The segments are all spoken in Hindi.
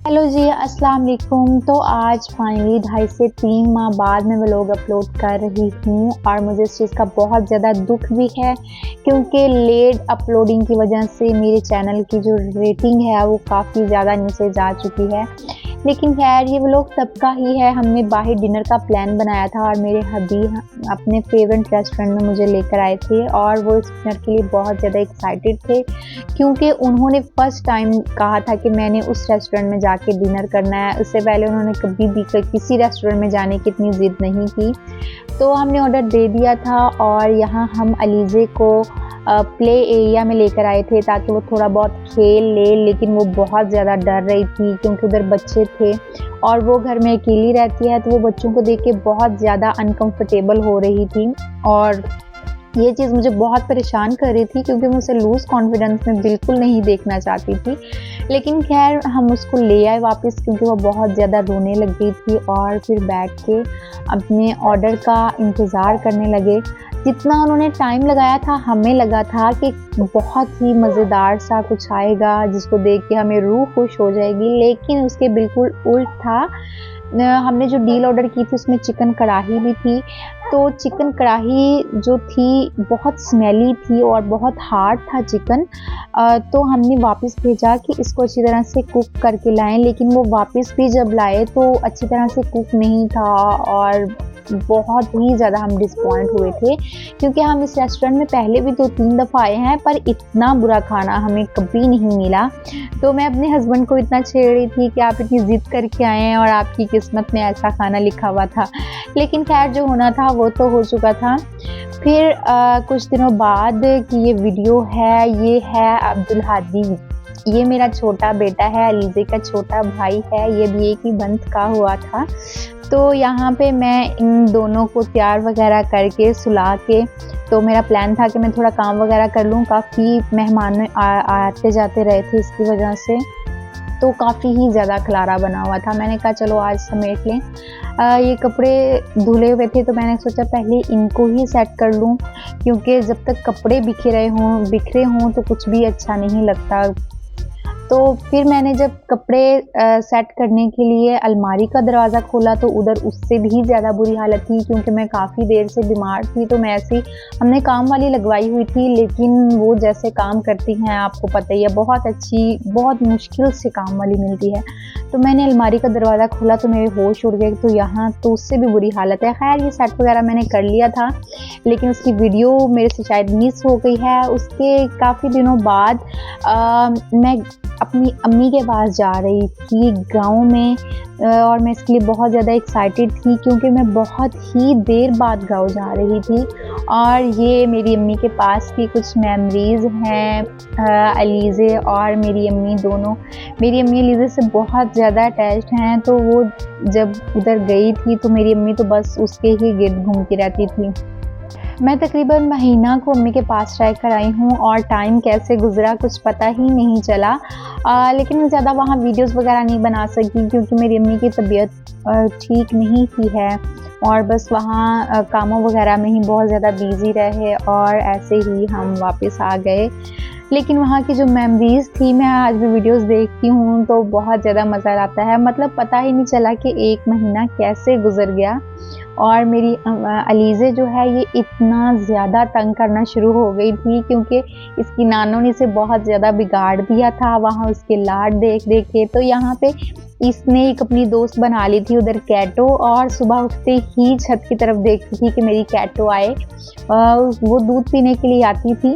हेलो जी, अस्सलाम वालेकुम। तो आज फाइनली 2.5 से 3 माह बाद मैं व्लॉग अपलोड कर रही हूँ और मुझे इस चीज़ का बहुत ज़्यादा दुख भी है क्योंकि लेट अपलोडिंग की वजह से मेरे चैनल की जो रेटिंग है वो काफ़ी ज़्यादा नीचे जा चुकी है। लेकिन खैर ये व्लॉग सबका ही है। हमने बाहर डिनर का प्लान बनाया था और मेरे हबी अपने फेवरेट रेस्टोरेंट में मुझे लेकर आए थे और वो इस डिनर के लिए बहुत ज़्यादा एक्साइटेड थे क्योंकि उन्होंने फ़र्स्ट टाइम कहा था कि मैंने उस रेस्टोरेंट में जाके डिनर करना है। उससे पहले उन्होंने कभी भी किसी रेस्टोरेंट में जाने की इतनी ज़िद नहीं की। तो हमने ऑर्डर दे दिया था और यहाँ हम अलीज़े को प्ले एरिया में लेकर आए थे ताकि वो थोड़ा बहुत खेल ले, लेकिन वो बहुत ज़्यादा डर रही थी क्योंकि उधर बच्चे थे और वो घर में अकेली रहती है, तो वो बच्चों को देख के बहुत ज़्यादा अनकंफर्टेबल हो रही थी और ये चीज़ मुझे बहुत परेशान कर रही थी क्योंकि मैं उसे लूज़ कॉन्फिडेंस में बिल्कुल नहीं देखना चाहती थी। लेकिन खैर हम उसको ले आए वापस क्योंकि वो बहुत ज़्यादा रोने लग गई थी और फिर बैठ के अपने ऑर्डर का इंतज़ार करने लगे। जितना उन्होंने टाइम लगाया था हमें लगा था कि बहुत ही मज़ेदार सा कुछ आएगा जिसको देख के हमें रूह खुश हो जाएगी, लेकिन उसके बिल्कुल उल्ट था। हमने जो डील ऑर्डर की थी उसमें चिकन कढ़ाई भी थी, तो चिकन कढ़ाई जो थी बहुत स्मेली थी और बहुत हार्ड था चिकन। तो हमने वापस भेजा कि इसको अच्छी तरह से कुक करके लाएं, लेकिन वो वापस भी जब लाए तो अच्छी तरह से कुक नहीं था और बहुत ही ज़्यादा हम डिसपॉइंट हुए थे क्योंकि हम इस रेस्टोरेंट में पहले भी 2-3 दफ़ा आए हैं पर इतना बुरा खाना हमें कभी नहीं मिला। तो मैं अपने हस्बैंड को इतना छेड़ रही थी कि आप इतनी ज़िद करके आए हैं और आपकी किस्मत में ऐसा खाना लिखा हुआ था। लेकिन खैर जो होना था वो तो हो चुका था। फिर कुछ दिनों बाद की ये वीडियो है, ये है अब्दुल हादी। ये मेरा छोटा बेटा है, अलीज़े का छोटा भाई है, ये भी एक ही मंथ का हुआ था। तो यहाँ पे मैं इन दोनों को तैयार वगैरह करके सुला के, तो मेरा प्लान था कि मैं थोड़ा काम वगैरह कर लूँ। काफ़ी मेहमान आते जाते रहे थे इसकी वजह से, तो काफ़ी ही ज़्यादा खलारा बना हुआ था। मैंने कहा चलो आज समेट लें। ये कपड़े धुले हुए थे तो मैंने सोचा पहले इनको ही सेट कर लूँ क्योंकि जब तक कपड़े बिखरे हों तो कुछ भी अच्छा नहीं लगता। तो फिर मैंने जब कपड़े सेट करने के लिए अलमारी का दरवाज़ा खोला तो उधर उससे भी ज़्यादा बुरी हालत थी क्योंकि मैं काफ़ी देर से बीमार थी। तो मैं ऐसी हमने काम वाली लगवाई हुई थी, लेकिन वो जैसे काम करती हैं आपको पता ही है, बहुत अच्छी, बहुत मुश्किल से काम वाली मिलती है। तो मैंने अलमारी का दरवाज़ा खोला तो मेरे होश उड़ गए, तो यहाँ तो उससे भी बुरी हालत है। खैर ये सेट वगैरह मैंने कर लिया था लेकिन उसकी वीडियो मेरे से शायद मिस हो गई है। उसके काफ़ी दिनों बाद मैं अपनी अम्मी के पास जा रही थी गाँव में और मैं इसके लिए बहुत ज़्यादा एक्साइटेड थी क्योंकि मैं बहुत ही देर बाद गाँव जा रही थी। और ये मेरी अम्मी के पास की कुछ मेमोरीज़ हैं। अलीज़े और मेरी अम्मी दोनों, मेरी अम्मी अलीज़े से बहुत ज़्यादा अटैच्ड हैं, तो वो जब उधर गई थी तो मेरी अम्मी तो बस उसके ही गिर्द घूमती रहती थी। मैं तकरीबन महीना को अम्मी के पास रह कर आई हूँ और टाइम कैसे गुज़रा कुछ पता ही नहीं चला। लेकिन मैं ज़्यादा वहाँ वीडियोस वगैरह नहीं बना सकी क्योंकि मेरी अम्मी की तबीयत ठीक नहीं थी है और बस वहाँ कामों वगैरह में ही बहुत ज़्यादा बिज़ी रहे और ऐसे ही हम वापस आ गए। लेकिन वहाँ की जो मेमोरीज़ थी, मैं आज भी वीडियोस देखती हूँ तो बहुत ज़्यादा मज़ा आता है। मतलब पता ही नहीं चला कि 1 महीना कैसे गुज़र गया। और मेरी अलीज़े जो है ये इतना ज़्यादा तंग करना शुरू हो गई थी क्योंकि इसकी नानों ने इसे बहुत ज़्यादा बिगाड़ दिया था वहाँ उसके लाड देख देख के। तो यहाँ पे इसने एक अपनी दोस्त बना ली थी उधर कैटो, और सुबह उठते ही छत की तरफ देखती थी कि मेरी कैटो आए। वो दूध पीने के लिए आती थी,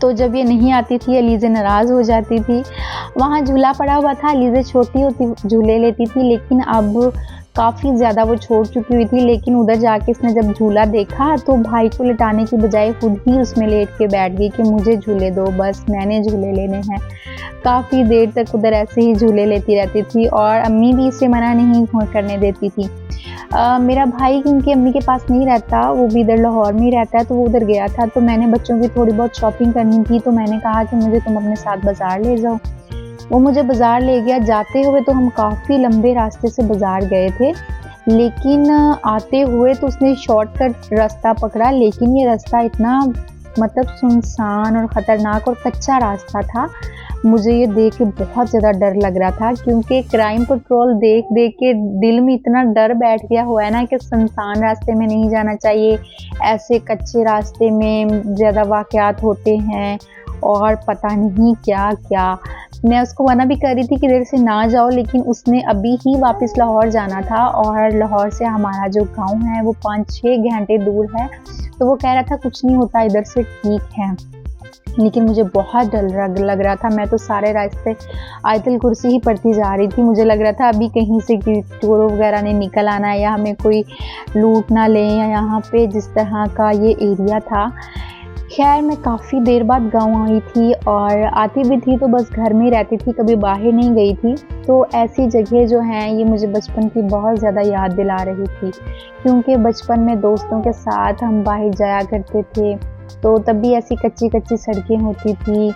तो जब ये नहीं आती थी अलीज़े नाराज़ हो जाती थी। वहाँ झूला पड़ा हुआ था, अलीज़े छोटी होती झूले लेती थी, लेकिन अब काफ़ी ज़्यादा वो छोड़ चुकी हुई थी। लेकिन उधर जाके इसने जब झूला देखा तो भाई को लिटाने की बजाय खुद ही उसमें लेट के बैठ गई कि मुझे झूले दो, बस मैंने झूले लेने हैं। काफ़ी देर तक उधर ऐसे ही झूले लेती रहती थी और अम्मी भी इसे मना नहीं करने देती थी। मेरा भाई क्योंकि अम्मी के पास नहीं रहता, वो भी इधर लाहौर में ही रहता है, तो वो उधर गया था। तो मैंने बच्चों की थोड़ी बहुत शॉपिंग करनी थी तो मैंने कहा कि मुझे तुम अपने साथ बाज़ार ले जाओ। वो मुझे बाज़ार ले गया। जाते हुए तो हम काफ़ी लंबे रास्ते से बाज़ार गए थे, लेकिन आते हुए तो उसने शॉर्टकट रास्ता पकड़ा, लेकिन ये रास्ता इतना मतलब सुनसान और ख़तरनाक और कच्चा रास्ता था। मुझे ये देख के बहुत ज़्यादा डर लग रहा था, क्योंकि क्राइम पेट्रोल देख देख के दिल में इतना डर बैठ गया हुआ है ना कि सुनसान रास्ते में नहीं जाना चाहिए, ऐसे कच्चे रास्ते में ज़्यादा वाक़यात होते हैं और पता नहीं क्या-क्या। मैं उसको मना भी कर रही थी कि इधर से ना जाओ, लेकिन उसने अभी ही वापस लाहौर जाना था और लाहौर से हमारा जो गाँव है वो 5-6 घंटे दूर है, तो वो कह रहा था कुछ नहीं होता, इधर से ठीक है। लेकिन मुझे बहुत डर लग रहा था। मैं तो सारे रास्ते आयतुल कुर्सी ही पढ़ती जा रही थी। मुझे लग रहा था अभी कहीं से चोर वगैरह ने निकल आना है या हमें कोई लूट ना ले, या यहाँ पे जिस तरह का ये एरिया था। खैर मैं काफ़ी देर बाद गाँव आई थी और आती भी थी तो बस घर में ही रहती थी, कभी बाहर नहीं गई थी। तो ऐसी जगह जो हैं ये मुझे बचपन की बहुत ज़्यादा याद दिला रही थी, क्योंकि बचपन में दोस्तों के साथ हम बाहर जाया करते थे, तो तब भी ऐसी कच्ची सड़कें होती थी,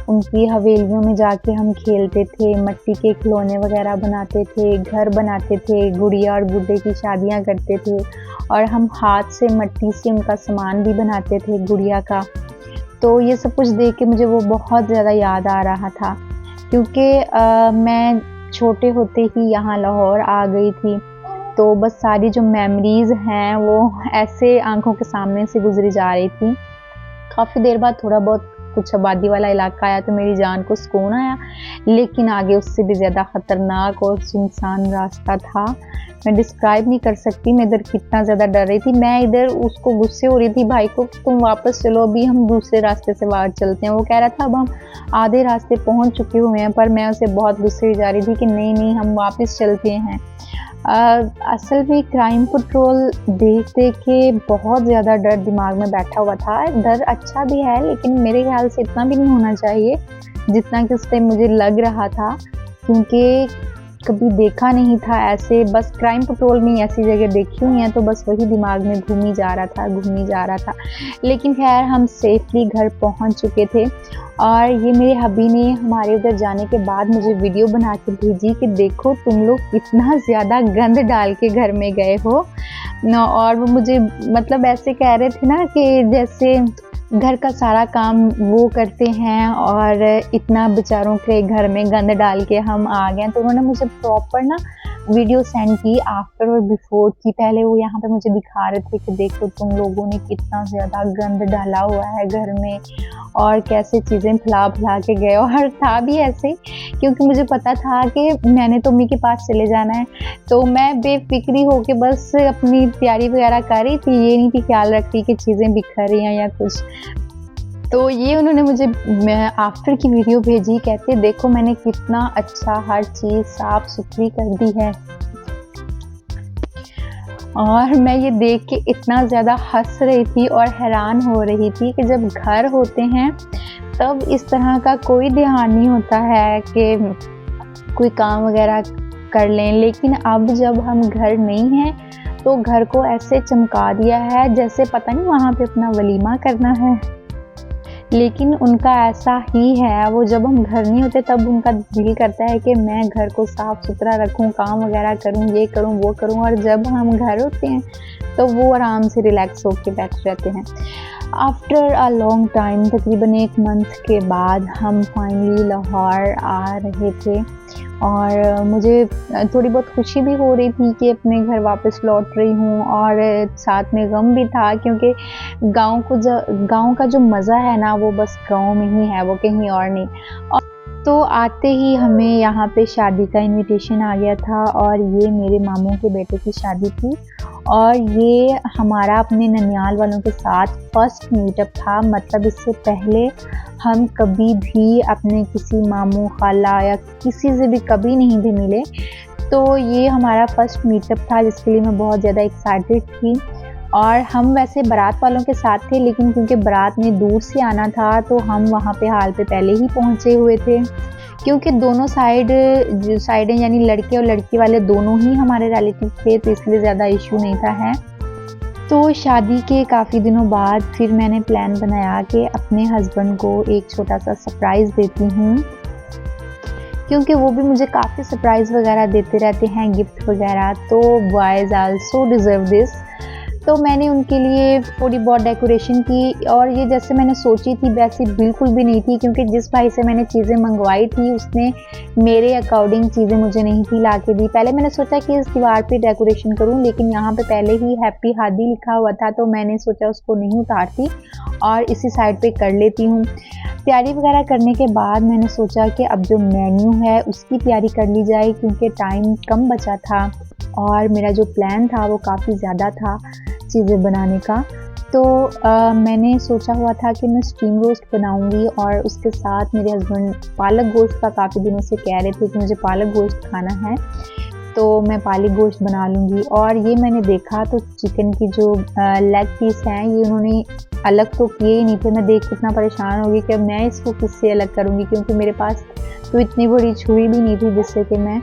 उनकी हवेलियों में जाके हम खेलते थे, मिट्टी के खिलौने वगैरह बनाते थे, घर बनाते थे, गुड़िया और गुड्डे की शादियां करते थे और हम हाथ से मिट्टी से उनका सामान भी बनाते थे गुड़िया का। तो ये सब कुछ देख के मुझे वो बहुत ज़्यादा याद आ रहा था, क्योंकि मैं छोटे होते ही यहाँ लाहौर आ गई थी, तो बस सारी जो मेमोरीज़ हैं वो ऐसे आंखों के सामने से गुजरी जा रही थी। काफ़ी देर बाद थोड़ा बहुत कुछ आबादी वाला इलाका आया तो मेरी जान को सुकून आया, लेकिन आगे उससे भी ज़्यादा ख़तरनाक और सुनसान रास्ता था। मैं डिस्क्राइब नहीं कर सकती मैं इधर कितना ज़्यादा डर रही थी। मैं इधर उसको गुस्से हो रही थी भाई को, तुम वापस चलो, अभी हम दूसरे रास्ते से बाहर चलते हैं। वो कह रहा था अब हम आधे रास्ते पहुंच चुके हुए हैं, पर मैं उसे बहुत गुस्से जा रही थी कि नहीं हम वापस चलते हैं। असल में क्राइम पेट्रोल देख के बहुत ज़्यादा डर दिमाग में बैठा हुआ था। डर अच्छा भी है, लेकिन मेरे ख्याल से इतना भी नहीं होना चाहिए जितना कि उस टाइम मुझे लग रहा था, क्योंकि कभी देखा नहीं था ऐसे। बस क्राइम पेट्रोल में ऐसी जगह देखी हुई हैं, तो बस वही दिमाग में घूमी जा रहा था। लेकिन खैर हम सेफली घर पहुंच चुके थे और ये मेरे हबी ने हमारे उधर जाने के बाद मुझे वीडियो बना के भेजी कि देखो तुम लोग कितना ज़्यादा गंद डाल के घर में गए हो। और वो मुझे मतलब ऐसे कह रहे थे ना कि जैसे घर का सारा काम वो करते हैं और इतना बेचारों के घर में गंद डाल के हम आ गए। तो उन्होंने मुझे प्रॉपर ना वीडियो सेंड की आफ्टर और बिफोर की। पहले वो यहाँ पे मुझे दिखा रहे थे कि देखो तुम लोगों ने कितना ज़्यादा गंद डाला हुआ है घर में और कैसे चीज़ें फैला के गए। और था भी ऐसे, क्योंकि मुझे पता था कि मैंने तो मम्मी के पास चले जाना है, तो मैं बेफिक्री होके बस अपनी तैयारी वगैरह कर रही थी। ये नहीं थी ख्याल रखती कि चीज़ें बिखर रही हैं या कुछ। तो ये उन्होंने मुझे आफ्टर की वीडियो भेजी, कहते देखो मैंने कितना अच्छा हर चीज़ साफ़ सुथरी कर दी है। और मैं ये देख के इतना ज़्यादा हंस रही थी और हैरान हो रही थी कि जब घर होते हैं तब इस तरह का कोई ध्यान नहीं होता है कि कोई काम वगैरह कर लें, लेकिन अब जब हम घर नहीं हैं तो घर को ऐसे चमका दिया है जैसे पता नहीं वहाँ पे अपना वलीमा करना है। लेकिन उनका ऐसा ही है, वो जब हम घर नहीं होते तब उनका दिल करता है कि मैं घर को साफ़ सुथरा रखूं, काम वगैरह करूं, ये करूं वो करूं। और जब हम घर होते हैं तो वो आराम से रिलैक्स होके बैठे रहते हैं। आफ्टर अ लॉन्ग टाइम, तकरीबन 1 मंथ के बाद हम फाइनली लाहौर आ रहे थे और मुझे थोड़ी बहुत खुशी भी हो रही थी कि अपने घर वापस लौट रही हूँ, और साथ में गम भी था, क्योंकि गांव का जो मज़ा है ना वो बस गांव में ही है, वो कहीं और नहीं। और तो आते ही हमें यहाँ पे शादी का इनविटेशन आ गया था और ये मेरे मामू के बेटे की शादी थी और ये हमारा अपने ननियाल वालों के साथ फर्स्ट मीटअप था। मतलब इससे पहले हम कभी भी अपने किसी मामू खाला या किसी से भी कभी नहीं थे मिले, तो ये हमारा फर्स्ट मीटअप था जिसके लिए मैं बहुत ज़्यादा एक्साइटेड थी। और हम वैसे बारात वालों के साथ थे, लेकिन क्योंकि बारात में दूर से आना था तो हम वहाँ पे हाल पे पहले ही पहुँचे हुए थे, क्योंकि दोनों साइडें यानी लड़के और लड़की वाले दोनों ही हमारे रिलेटिव थे, तो इसलिए ज़्यादा इशू नहीं था है। तो शादी के काफ़ी दिनों बाद फिर मैंने प्लान बनाया कि अपने हस्बैंड को एक छोटा सा सरप्राइज़ देती हूँ, क्योंकि वो भी मुझे काफ़ी सरप्राइज़ वगैरह देते रहते हैं, गिफ्ट वगैरह। तो बॉयज़ आल्सो डिज़र्व दिस। तो मैंने उनके लिए थोड़ी बहुत डेकोरेशन की और ये जैसे मैंने सोची थी वैसी बिल्कुल भी नहीं थी, क्योंकि जिस भाई से मैंने चीज़ें मंगवाई थी उसने मेरे अकॉर्डिंग चीज़ें मुझे नहीं थी ला के दी। पहले मैंने सोचा कि इस दीवार पे डेकोरेशन करूं, लेकिन यहाँ पे पहले ही हैप्पी हादी लिखा हुआ था तो मैंने सोचा उसको नहीं उतारती और इसी साइड पे कर लेती हूँ। तैयारी वगैरह करने के बाद मैंने सोचा कि अब जो मेन्यू है उसकी तैयारी कर ली जाए, क्योंकि टाइम कम बचा था और मेरा जो प्लान था वो काफ़ी ज़्यादा था चीज़ें बनाने का। तो मैंने सोचा हुआ था कि मैं स्टीम रोस्ट बनाऊंगी और उसके साथ मेरे हस्बैंड पालक गोश्त का काफ़ी दिनों से कह रहे थे कि मुझे पालक गोश्त खाना है, तो मैं पालक गोश्त बना लूँगी। और ये मैंने देखा तो चिकन की जो लेग पीस हैं ये उन्होंने अलग तो किए ही नहीं थे। मैं देख के इतना परेशान हो गई कि मैं इसको किससे अलग करूँगी, क्योंकि मेरे पास तो इतनी बड़ी छुरी भी नहीं थी जिससे कि मैं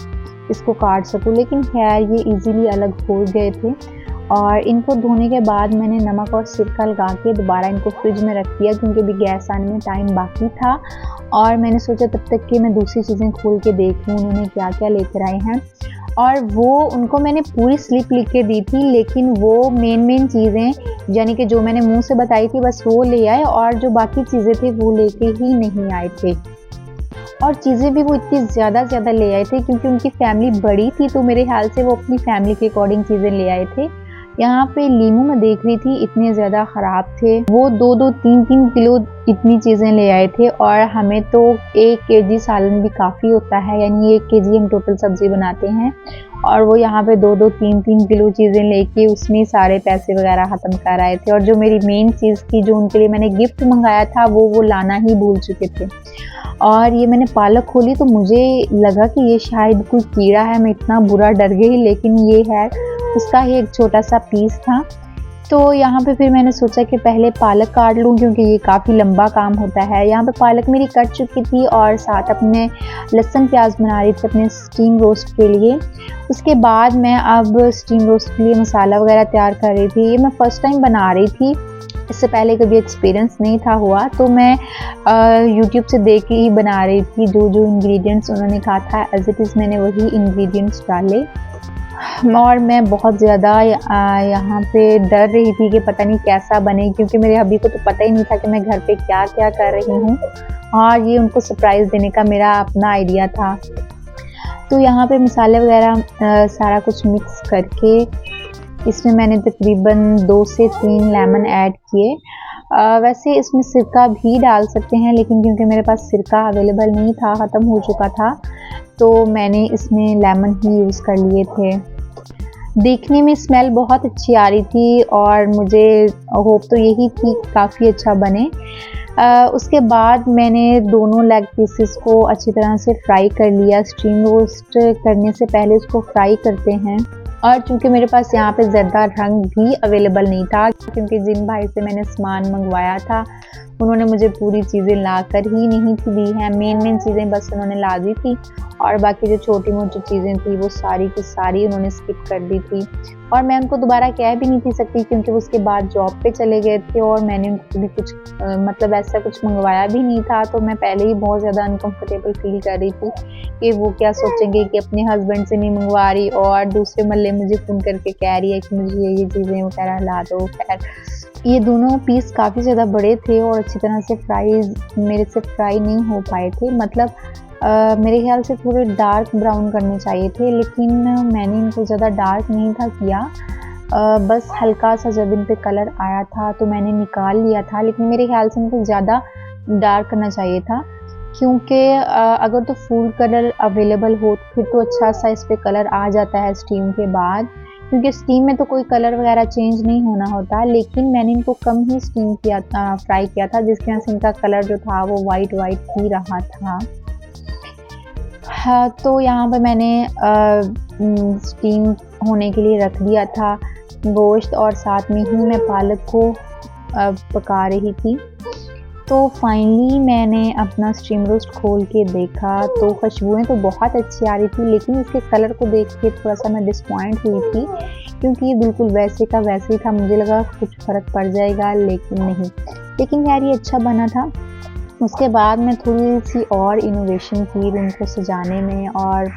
इसको काट सकूँ। लेकिन खैर ये इजीली अलग हो गए थे। और इनको धोने के बाद मैंने नमक और सिरका लगा के दोबारा इनको फ्रिज में रख दिया, क्योंकि अभी गैस आने में टाइम बाकी था। और मैंने सोचा तब तक कि मैं दूसरी चीज़ें खोल के देख लूँ उन्होंने क्या क्या लेकर आए हैं। और वो उनको मैंने पूरी स्लिप लिख के दी थी, लेकिन वो मेन चीज़ें यानी कि जो मैंने मुंह से बताई थी बस वो ले आए, और जो बाकी चीज़ें थी वो लेके ही नहीं आए थे। और चीज़ें भी वो इतनी ज़्यादा ले आए थे क्योंकि उनकी फैमिली बड़ी थी, तो मेरे ख्याल से वो अपनी फैमिली के अकॉर्डिंग चीज़ें ले आए थे। यहाँ पे लीमू मैं देख रही थी इतने ज़्यादा ख़राब थे, वो 2-2 3-3 किलो इतनी चीज़ें ले आए थे। और हमें तो 1 केजी सालन भी काफ़ी होता है, यानी 1 केजी हम टोटल सब्ज़ी बनाते हैं, और वो यहाँ पे 2-2 3-3 किलो चीज़ें लेके उसमें सारे पैसे वगैरह ख़त्म कर आए थे। और जो मेरी मेन चीज़ थी जो उनके लिए मैंने गिफ्ट मंगाया था वो लाना ही भूल चुके थे। और ये मैंने पालक खोली तो मुझे लगा कि ये शायद कोई कीड़ा है, मैं इतना बुरा डर गई, लेकिन ये है उसका ही एक छोटा सा पीस था। तो यहाँ पे फिर मैंने सोचा कि पहले पालक काट लूँ, क्योंकि ये काफ़ी लंबा काम होता है। यहाँ पे पालक मेरी कट चुकी थी और साथ अपने लहसुन प्याज बना रही थी अपने स्टीम रोस्ट के लिए। उसके बाद मैं अब स्टीम रोस्ट के लिए मसाला वगैरह तैयार कर रही थी। ये मैं फ़र्स्ट टाइम बना रही थी, इससे पहले कभी एक्सपीरियंस नहीं था हुआ, तो मैं यूट्यूब से देख के ही बना रही थी। जो इंग्रेडिएंट्स उन्होंने कहा था एज इट इज़ मैंने वही इंग्रेडिएंट्स डाले। और मैं बहुत ज़्यादा यहाँ पे डर रही थी कि पता नहीं कैसा बने, क्योंकि मेरे हब्बी को तो पता ही नहीं था कि मैं घर पे क्या क्या कर रही हूँ, और ये उनको सरप्राइज़ देने का मेरा अपना आइडिया था। तो यहाँ पे मसाले वगैरह सारा कुछ मिक्स करके इसमें मैंने तकरीबन 2 से 3 लेमन ऐड किए। वैसे इसमें सिरका भी डाल सकते हैं, लेकिन क्योंकि मेरे पास सिरका अवेलेबल नहीं था, ख़त्म हो चुका था, तो मैंने इसमें लेमन ही यूज़ कर लिए थे। देखने में स्मेल बहुत अच्छी आ रही थी और मुझे होप तो यही थी काफ़ी अच्छा बने। उसके बाद मैंने दोनों लेग पीसेस को अच्छी तरह से फ्राई कर लिया। स्टीम रोस्ट करने से पहले उसको फ्राई करते हैं। और चूँकि मेरे पास यहाँ पे ज़र्दा रंग भी अवेलेबल नहीं था, क्योंकि जिन भाई से मैंने सामान मंगवाया था उन्होंने मुझे पूरी चीज़ें ला कर ही नहीं थी दी हैं। मेन चीज़ें बस उन्होंने ला दी थी, और बाकी जो छोटी मोटी चीज़ें थी वो सारी की सारी उन्होंने स्किप कर दी थी। और मैं उनको दोबारा कह भी नहीं थी सकती, क्योंकि वो उसके बाद जॉब पे चले गए थे और मैंने उनको भी कुछ मतलब ऐसा कुछ मंगवाया भी नहीं था। तो मैं पहले ही बहुत ज़्यादा अनकंफर्टेबल फील कर रही थी कि वो क्या सोचेंगे कि अपने हस्बैंड से नहीं मंगवा रही और दूसरे महल्ले मुझे फ़ोन करके कह रही है कि मुझे ये चीज़ें वगैरह ला दो। खैर ये दोनों पीस काफ़ी ज़्यादा बड़े थे और अच्छी तरह से मेरे से फ्राई नहीं हो पाए थे। मतलब मेरे ख्याल से थोड़े डार्क ब्राउन करने चाहिए थे, लेकिन मैंने इनको ज़्यादा डार्क नहीं था किया। बस हल्का सा जब इन पे कलर आया था तो मैंने निकाल लिया था, लेकिन मेरे ख्याल से इनको ज़्यादा डार्क करना चाहिए था, क्योंकि अगर तो फूड कलर अवेलेबल हो फिर तो अच्छा सा इस पर कलर आ जाता है स्टीम के बाद, क्योंकि स्टीम में तो कोई कलर वगैरह चेंज नहीं होना होता। लेकिन मैंने इनको कम ही स्टीम किया था, फ्राई किया था, जिसकी वजह से इनका कलर जो था वो वाइट ही रहा था। हाँ, तो यहाँ पर मैंने स्टीम होने के लिए रख दिया था गोश्त, और साथ में ही मैं पालक को पका रही थी। तो फाइनली मैंने अपना स्टीम रोस्ट खोल के देखा तो खुशबुएं तो बहुत अच्छी आ रही थी, लेकिन इसके कलर को देख के थोड़ा सा मैं डिसपॉइंट हुई थी, क्योंकि ये बिल्कुल वैसे का वैसे ही था। मुझे लगा कुछ फ़र्क पड़ जाएगा, लेकिन नहीं। लेकिन यार ये अच्छा बना था। उसके बाद मैं थोड़ी सी और इनोवेशन की उनको सजाने में, और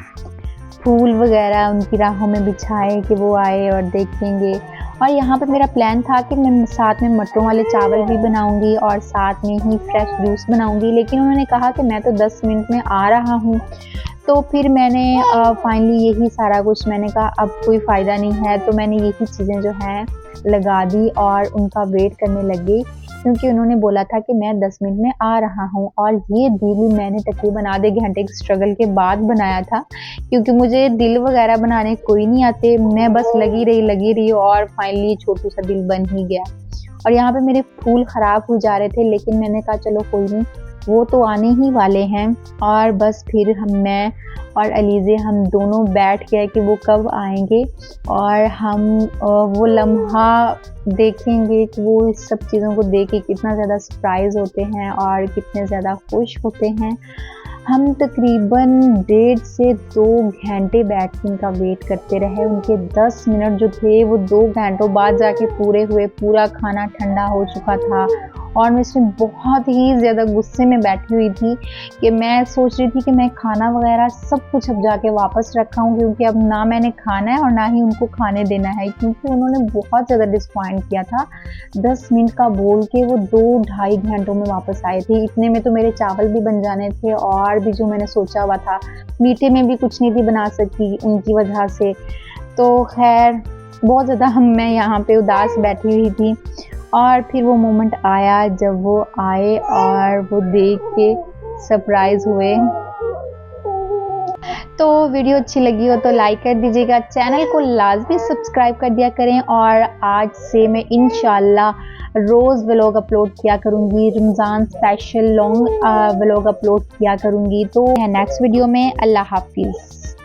फूल वगैरह उनकी राहों में बिछाए कि वो आए और देखेंगे। और यहाँ पे मेरा प्लान था कि मैं साथ में मटरों वाले चावल भी बनाऊंगी और साथ में ही फ्रेश जूस बनाऊंगी, लेकिन उन्होंने कहा कि मैं तो 10 मिनट में आ रहा हूँ। तो फिर मैंने फाइनली यही सारा कुछ, मैंने कहा अब कोई फ़ायदा नहीं है, तो मैंने यही चीज़ें जो हैं लगा दी और उनका वेट करने लग गई, क्योंकि उन्होंने बोला था कि मैं 10 मिनट में आ रहा हूँ। और ये दिल मैंने तकरीबन आधे घंटे के स्ट्रगल के बाद बनाया था, क्योंकि मुझे दिल वगैरह बनाने कोई नहीं आते, मैं बस लगी रही और फाइनली छोटू सा दिल बन ही गया। और यहाँ पे मेरे फूल ख़राब हो जा रहे थे, लेकिन मैंने कहा चलो कोई नहीं, वो तो आने ही वाले हैं। और बस फिर मैं और अलीज़े हम दोनों बैठ गए कि वो कब आएंगे और हम वो लम्हा देखेंगे कि वो इस सब चीज़ों को देख के कितना ज़्यादा सरप्राइज़ होते हैं और कितने ज़्यादा खुश होते हैं। हम तकरीबन 1.5 से 2 घंटे बैठ के उनका वेट करते रहे। उनके 10 मिनट जो थे वो 2 घंटों बाद जाके पूरे हुए। पूरा खाना ठंडा हो चुका था और मैं इसमें बहुत ही ज़्यादा गुस्से में बैठी हुई थी कि मैं सोच रही थी कि मैं खाना वगैरह सब कुछ अब जाके वापस रखा हूँ, क्योंकि अब ना मैंने खाना है और ना ही उनको खाने देना है, क्योंकि उन्होंने बहुत ज़्यादा डिसपॉइंट किया था। 10 मिनट का बोल के वो 2-2.5 घंटों में वापस आए थे। इतने में तो मेरे चावल भी बन जाने थे और भी जो मैंने सोचा हुआ था, मीठे में भी कुछ नहीं थी बना सकी उनकी वजह से। तो खैर बहुत ज़्यादा मैं यहाँ पे उदास बैठी हुई थी। और फिर वो मोमेंट आया जब वो आए और वो देख के सरप्राइज़ हुए। तो वीडियो अच्छी लगी हो तो लाइक कर दीजिएगा, चैनल को लाजमी सब्सक्राइब कर दिया करें। और आज से मैं इंशाल्लाह रोज़ व्लॉग अपलोड किया करूँगी, Ramzan special long vlog upload किया करूँगी। तो नेक्स्ट वीडियो में अल्लाह हाफिज़।